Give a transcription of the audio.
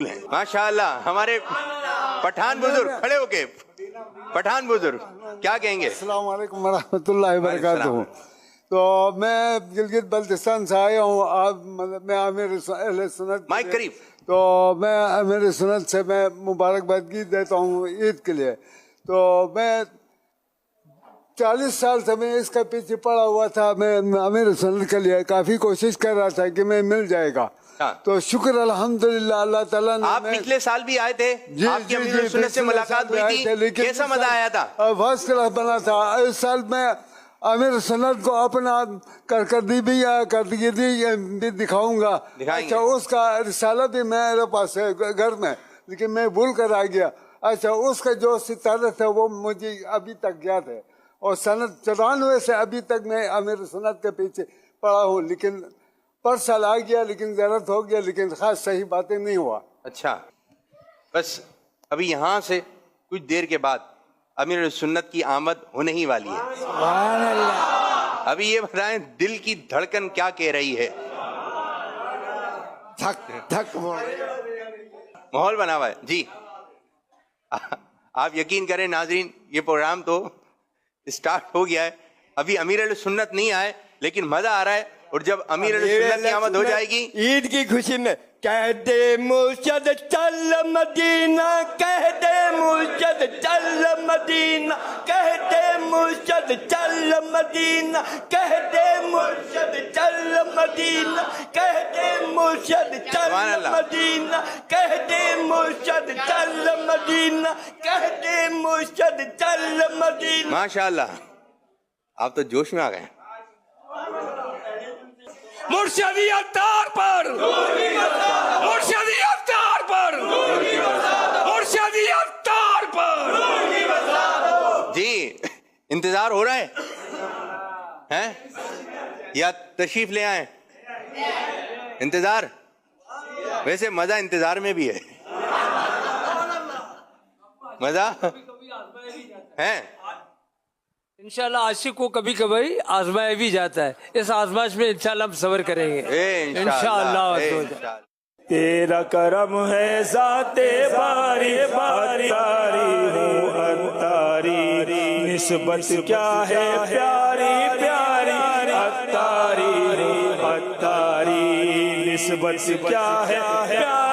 ماشاءاللہ ہمارے پٹھان بزرگ کھڑے ہو کے پٹھان بزرگ کیا کہیں گے؟ السلام علیکم ورحمۃ اللہ وبرکاتہ. تو میں گلگت بلتستان سے آیا ہوں. آپ مطلب میں امیر اہل سنت مائک قریب. تو میں امیر سنت سے میں مبارکباد کی دیتا ہوں عید کے لیے. تو میں 40 سال سے میں اس کے پیچھے پڑا ہوا تھا. میں امیر سنت کے لیے کافی کوشش کر رہا تھا کہ میں مل جائے گا. تو شکر الحمدللہ اللہ تعالیٰ نے. آپ پچھلے سال بھی آئے تھے, آپ کی امیر سنت سے ملاقات ہوئی تھی, کیسا مزہ آیا تھا؟ فرسٹ کلاس بنا تھا. اس سال میں امیر سنت کو اپنا کارکردگی دکھاؤں گا. اچھا, اس کا رسالہ بھی میرے پاس ہے گھر میں, لیکن میں بھول کر آ گیا. اچھا, اس کا جو ستارہ تھا وہ مجھے ابھی تک یاد ہے, اور سنت 94 سے ابھی تک میں امیر سنت کے پیچھے پڑا ہوں. لیکن پر سال آ گیا, لیکن زیارت ہو گیا, لیکن خاص صحیح باتیں نہیں ہوا. اچھا, بس ابھی یہاں سے کچھ دیر کے بعد امیر سنت کی آمد ہونے ہی والی ہے. سبحان اللہ. ابھی یہ بتائیں دل کی دھڑکن کیا کہہ رہی ہے؟ دھک دھک ماحول بنا ہوا ہے. جی آپ یقین کریں ناظرین, یہ پروگرام تو اسٹارٹ ہو گیا ہے, ابھی امیر علیہ سنت نہیں آئے, لیکن مزہ آ رہا ہے. اور جب امیر علیہ سنت کی آمد ہو جائے گی, عید کی خوشی میں کہہ دے مرشد چل مدینہ, کہہ دے مرشد چل مدینہ, کہہ دے مرشد چل مدینہ, کہہ دے مرشد چل مدینہ, کہہ دے مرشد چل مدینہ, کہہ دے مرشد چل مدینہ, کہہ دے مرشد چل مدینہ. ماشاءاللہ آپ تو جوش میں آ گئے. مرشدی افطار پر, مرشدی افطار پر, مرشدی افطار پر. جی انتظار ہو رہا ہے یا تشریف لے آئیں؟ انتظار, ویسے مزہ انتظار میں بھی ہے. مزہ ہے انشاءاللہ. عاشق کو کبھی کبھی آزمایا بھی جاتا ہے, اس آزمائش میں انشاءاللہ ہم صبر کریں گے انشاءاللہ. تیرا کرم ہے ذات باری باری ہوں اتاری, نسبت کیا ہے پیاری پیاری اتاری اتاری, نسبت کیا ہے پیاری